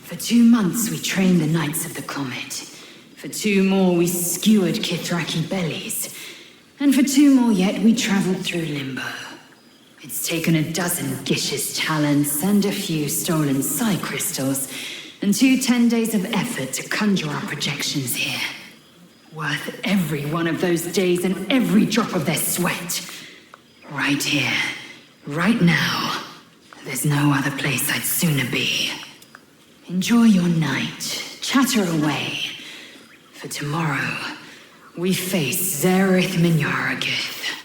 For 2 months we trained the Knights of the Comet. For 2 more we skewered Kithraki bellies. And for 2 more yet we traveled through Limbo. It's taken a dozen Gish's talents and a few stolen psi crystals, and 2 10 days of effort to conjure our projections here. Worth every one of those days and every drop of their sweat. Right here, right now. There's no other place I'd sooner be. Enjoy your night, chatter away. For tomorrow, we face Zereth Minyaragith.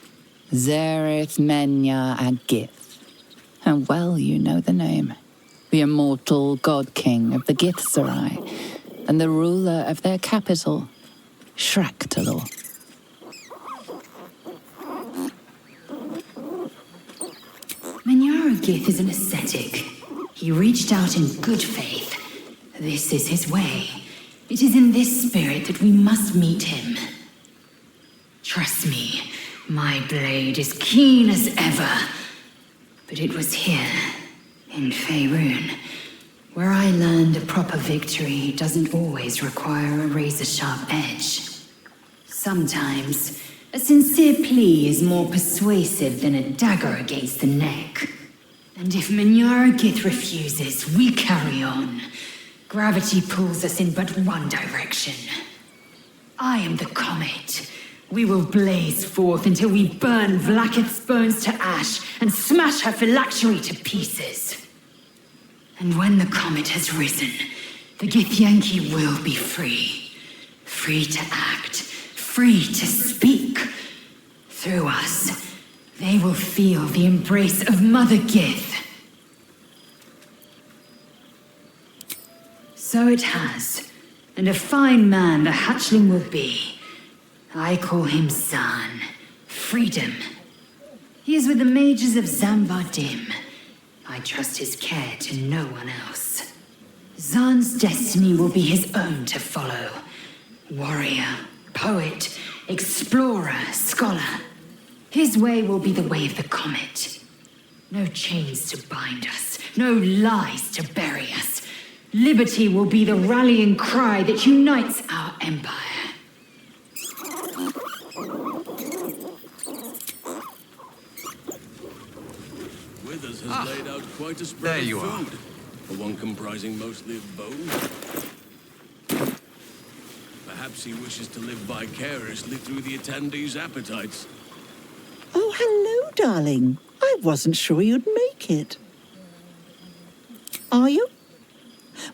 Zereth Menya-Agith. And well you know the name. The immortal god-king of the Githzerai, and the ruler of their capital, Shraktalor. Minyaragith is an ascetic. He reached out in good faith. This is his way. It is in this spirit that we must meet him. Trust me, my blade is keen as ever. But it was here, in Faerun, where I learned a proper victory doesn't always require a razor-sharp edge. Sometimes, a sincere plea is more persuasive than a dagger against the neck. And if Minyaragith refuses, we carry on. Gravity pulls us in but one direction. I am the comet. We will blaze forth until we burn Vlaakith's bones to ash and smash her phylactery to pieces. And when the comet has risen, the Githyanki will be free. Free to act, free to speak. Through us, they will feel the embrace of Mother Gith. So it has, and a fine man the hatchling will be. I call him Zaan, Freedom. He is with the mages of Zambardim. I trust his care to no one else. Zaan's destiny will be his own to follow. Warrior, poet, explorer, scholar. His way will be the way of the comet. No chains to bind us, no lies to bury us. Liberty will be the rallying cry that unites our empire. Withers has laid out quite a spread of food, for one comprising mostly of bone. Perhaps he wishes to live vicariously through the attendees' appetites. Oh, hello, darling. I wasn't sure you'd make it. Are you?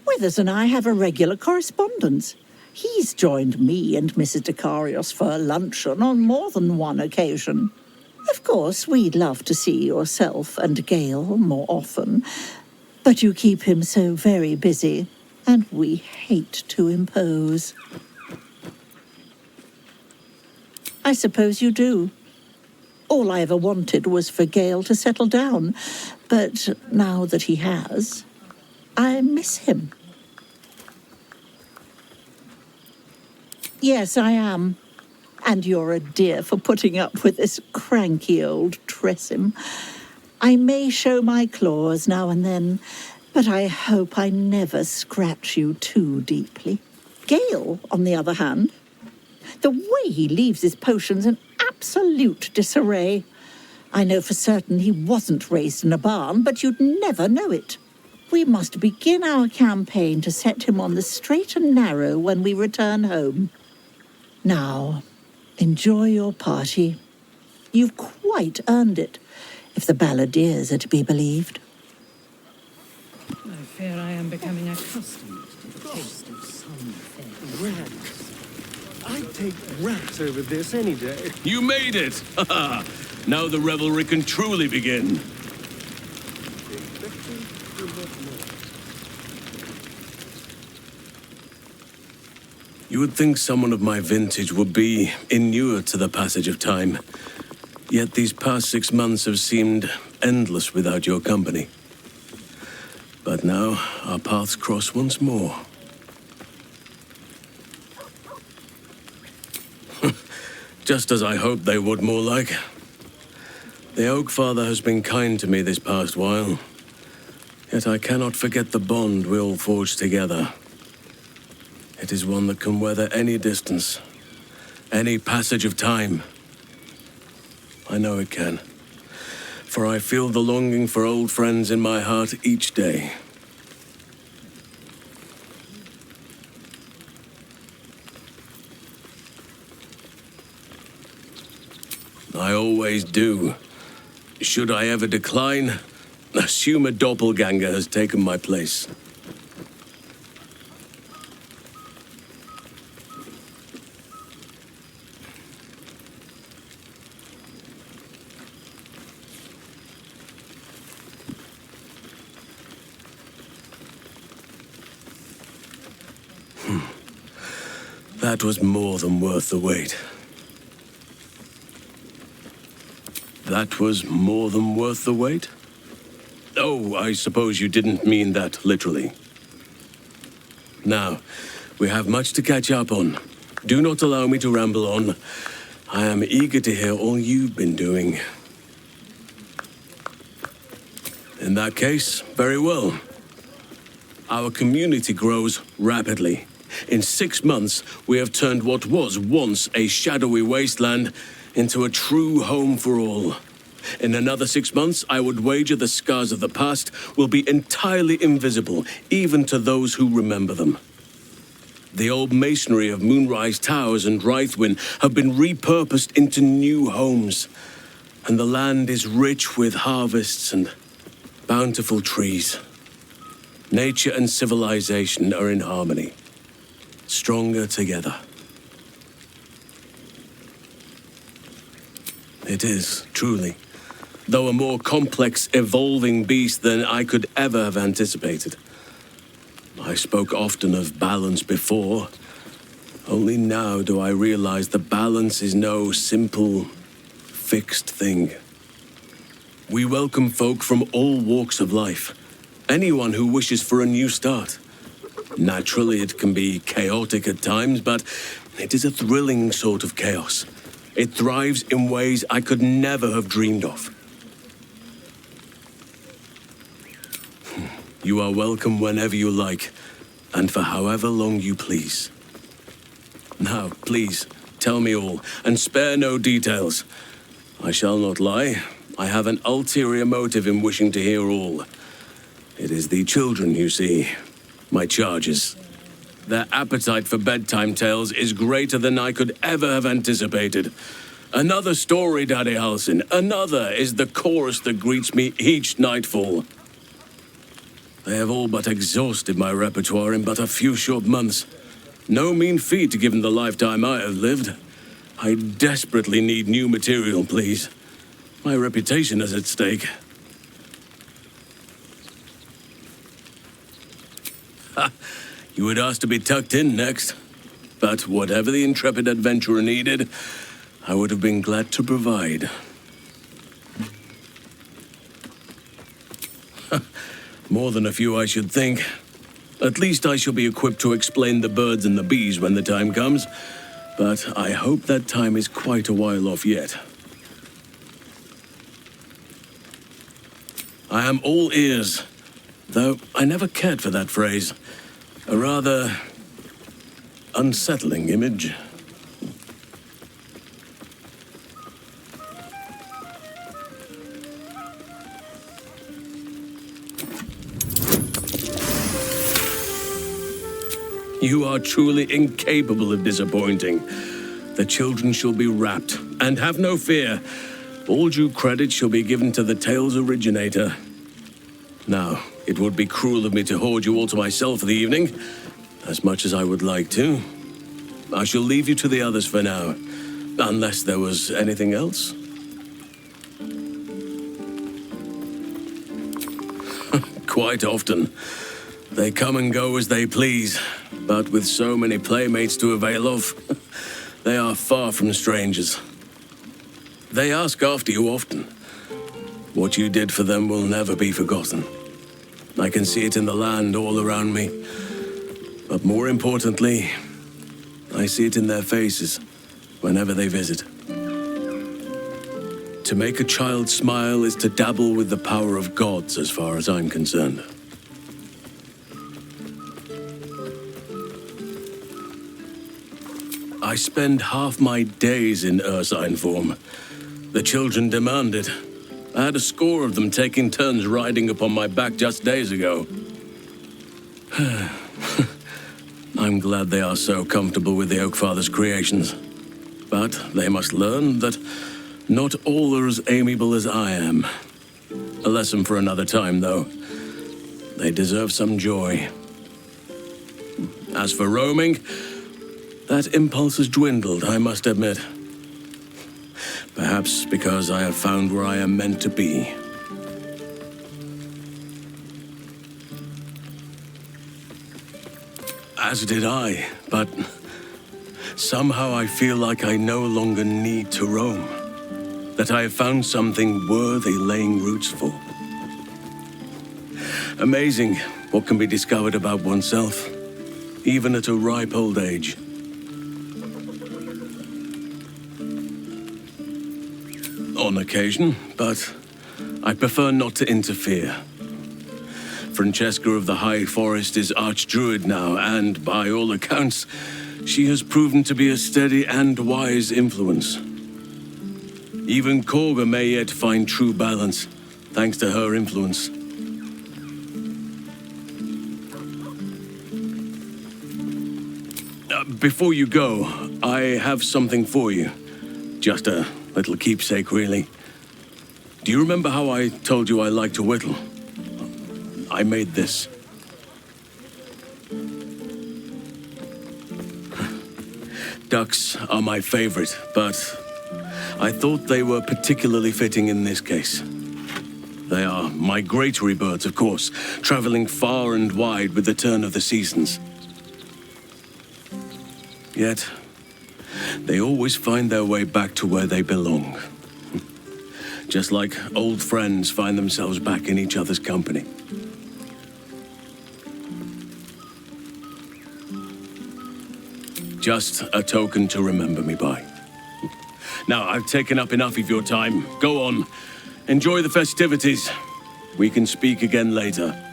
Withers and I have a regular correspondence. He's joined me and Mrs. Dekarios for a luncheon on more than one occasion. Of course, we'd love to see yourself and Gale more often, but you keep him so very busy, and we hate to impose. I suppose you do. All I ever wanted was for Gale to settle down, but now that he has, I miss him. Yes, I am. And you're a dear for putting up with this cranky old Tressim. I may show my claws now and then, but I hope I never scratch you too deeply. Gale, on the other hand, the way he leaves his potions in absolute disarray. I know for certain he wasn't raised in a barn, but you'd never know it. We must begin our campaign to set him on the straight and narrow when we return home. Now, enjoy your party. You've quite earned it, if the balladeers are to be believed. I fear I am becoming accustomed to the taste of something. Rats. I'd take rats over this any day. You made it! Now the revelry can truly begin. You would think someone of my vintage would be inured to the passage of time. Yet these past 6 months have seemed endless without your company. But now our paths cross once more. Just as I hoped they would, more like. The Oak Father has been kind to me this past while. Yet I cannot forget the bond we all forged together. It is one that can weather any distance, any passage of time. I know it can, for I feel the longing for old friends in my heart each day. I always do. Should I ever decline, assume a doppelganger has taken my place. That was more than worth the wait. That was more than worth the wait? Oh, I suppose you didn't mean that literally. Now, we have much to catch up on. Do not allow me to ramble on. I am eager to hear all you've been doing. In that case, very well. Our community grows rapidly. In 6 months, we have turned what was once a shadowy wasteland into a true home for all. In another 6 months, I would wager the scars of the past will be entirely invisible, even to those who remember them. The old masonry of Moonrise Towers and Rythwin have been repurposed into new homes, and the land is rich with harvests and bountiful trees. Nature and civilization are in harmony, stronger together. It is, truly, though a more complex, evolving beast than I could ever have anticipated. I spoke often of balance before. Only now do I realize that balance is no simple, fixed thing. We welcome folk from all walks of life. Anyone who wishes for a new start. Naturally, it can be chaotic at times, but it is a thrilling sort of chaos. It thrives in ways I could never have dreamed of. You are welcome whenever you like, and for however long you please. Now, please, tell me all, and spare no details. I shall not lie. I have an ulterior motive in wishing to hear all. It is the children, you see, my charges. Their appetite for bedtime tales is greater than I could ever have anticipated. Another story, Daddy Halsin. Another is the chorus that greets me each nightfall. They have all but exhausted my repertoire in but a few short months. No mean feat given the lifetime I have lived. I desperately need new material, please. My reputation is at stake. Ha! You would ask to be tucked in next. But whatever the intrepid adventurer needed, I would have been glad to provide. More than a few, I should think. At least I shall be equipped to explain the birds and the bees when the time comes. But I hope that time is quite a while off yet. I am all ears, though I never cared for that phrase. A rather unsettling image. You are truly incapable of disappointing. The children shall be wrapped, and have no fear. All due credit shall be given to the tale's originator. Now, it would be cruel of me to hoard you all to myself for the evening, as much as I would like to. I shall leave you to the others for now, unless there was anything else. Quite often. They come and go as they please, but with so many playmates to avail of, they are far from strangers. They ask after you often. What you did for them will never be forgotten. I can see it in the land all around me. But more importantly, I see it in their faces whenever they visit. To make a child smile is to dabble with the power of gods as far as I'm concerned. spend half my days in ursine form. The children demand it. I had a score of them taking turns riding upon my back just days ago. I'm glad they are so comfortable with the Oakfather's creations. But they must learn that not all are as amiable as I am. A lesson for another time, though. They deserve some joy. As for roaming, that impulse has dwindled, I must admit. Perhaps because I have found where I am meant to be. As did I, but somehow I feel like I no longer need to roam. That I have found something worthy laying roots for. Amazing what can be discovered about oneself, even at a ripe old age. On occasion, but I prefer not to interfere. Francesca of the High Forest is Archdruid now, and by all accounts, she has proven to be a steady and wise influence. Even Korga may yet find true balance, thanks to her influence. Before you go, I have something for you. Just a little keepsake, really. Do you remember how I told you I like to whittle? I made this. Ducks are my favorite, but I thought they were particularly fitting in this case. They are migratory birds, of course, traveling far and wide with the turn of the seasons. Yet, they always find their way back to where they belong. Just like old friends find themselves back in each other's company. Just a token to remember me by. Now, I've taken up enough of your time. Go on. Enjoy the festivities. We can speak again later.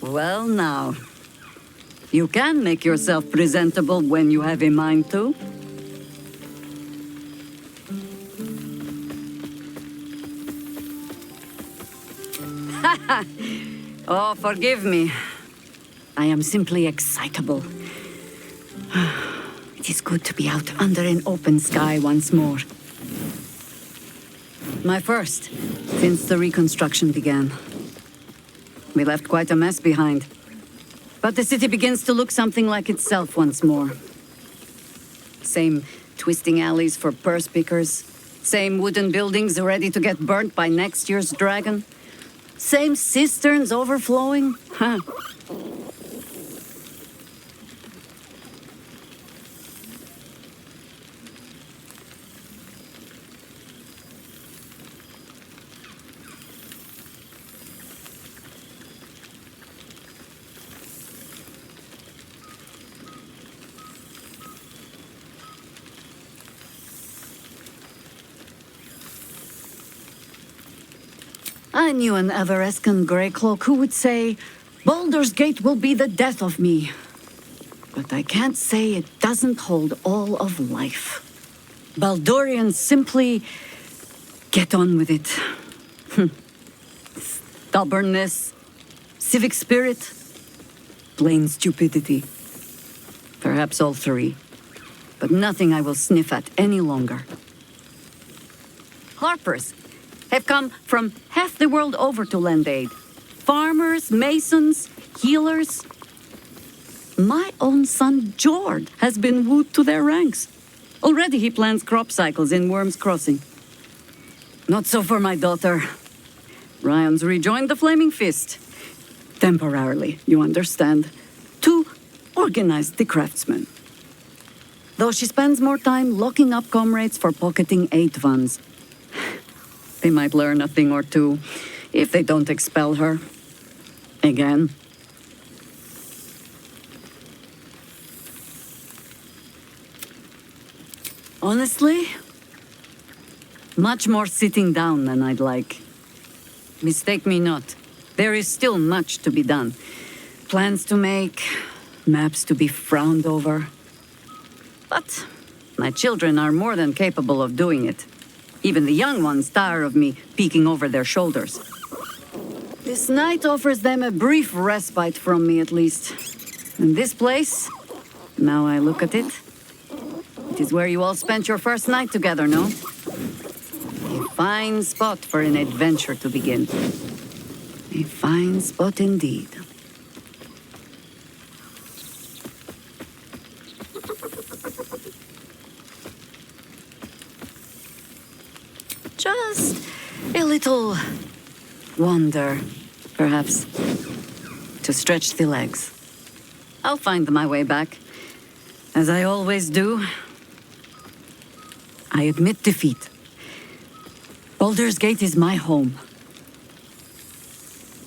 Well, now, you can make yourself presentable when you have a mind to. Oh, forgive me. I am simply excitable. It is good to be out under an open sky once more. My first, since the reconstruction began. We left quite a mess behind. But the city begins to look something like itself once more. Same twisting alleys for purse pickers. Same wooden buildings ready to get burnt by next year's dragon. Same cisterns overflowing. Huh. I knew an Everescan Greycloak who would say, Baldur's Gate will be the death of me. But I can't say it doesn't hold all of life. Baldurians simply get on with it. Stubbornness, civic spirit, plain stupidity. Perhaps all three. But nothing I will sniff at any longer. Harpers have come from half the world over to lend aid. Farmers, masons, healers. My own son, Jord, has been wooed to their ranks. Already he plans crop cycles in Worm's Crossing. Not so for my daughter. Ryan's rejoined the Flaming Fist. Temporarily, you understand. To organize the craftsmen. Though she spends more time locking up comrades for pocketing aid funds. They might learn a thing or two if they don't expel her. Again. Honestly, much more sitting down than I'd like. Mistake me not. There is still much to be done. Plans to make, maps to be frowned over. But my children are more than capable of doing it. Even the young ones tire of me peeking over their shoulders. This night offers them a brief respite from me, at least. And this place, now I look at it, it is where you all spent your first night together, no? A fine spot for an adventure to begin. A fine spot indeed. Just a little wander, perhaps, to stretch the legs. I'll find my way back, as I always do. I admit defeat. Baldur's Gate is my home.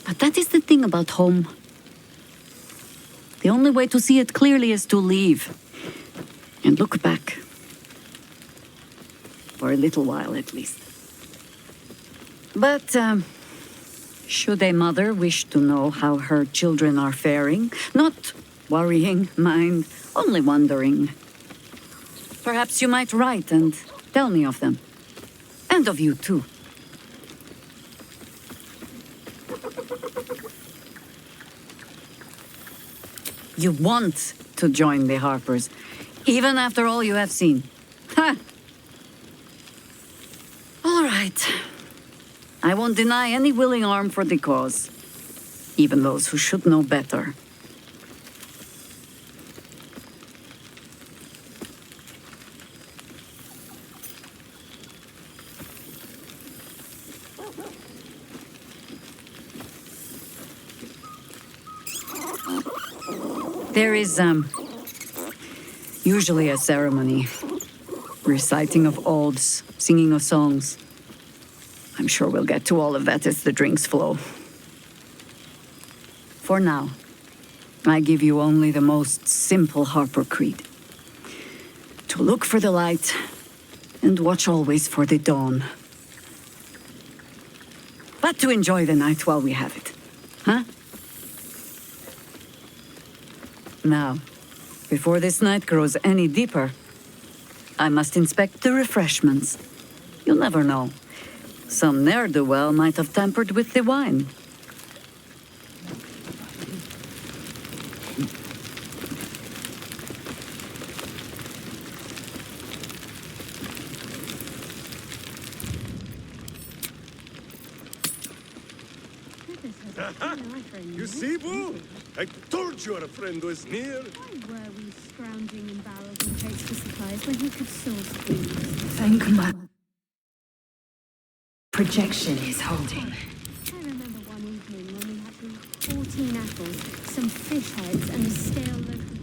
But that is the thing about home. The only way to see it clearly is to leave and look back. For a little while, at least. But, should a mother wish to know how her children are faring, not worrying, mind, only wondering, perhaps you might write and tell me of them. And of you, too. You want to join the Harpers, even after all you have seen. Ha! All right. I won't deny any willing arm for the cause, even those who should know better. There is, usually a ceremony. Reciting of oaths, singing of songs. I'm sure we'll get to all of that as the drinks flow. For now, I give you only the most simple Harper creed. To look for the light, and watch always for the dawn. But to enjoy the night while we have it. Huh? Now, before this night grows any deeper, I must inspect the refreshments. You'll never know. Some ne'er-do-well might have tampered with the wine. You see, Boo? I told you our friend was near. Why were we scrounging in barrels and crates for supplies when he could source things? Thank my projection is holding. I remember one evening when we had 14 apples, some fish heads, and a stale loaf of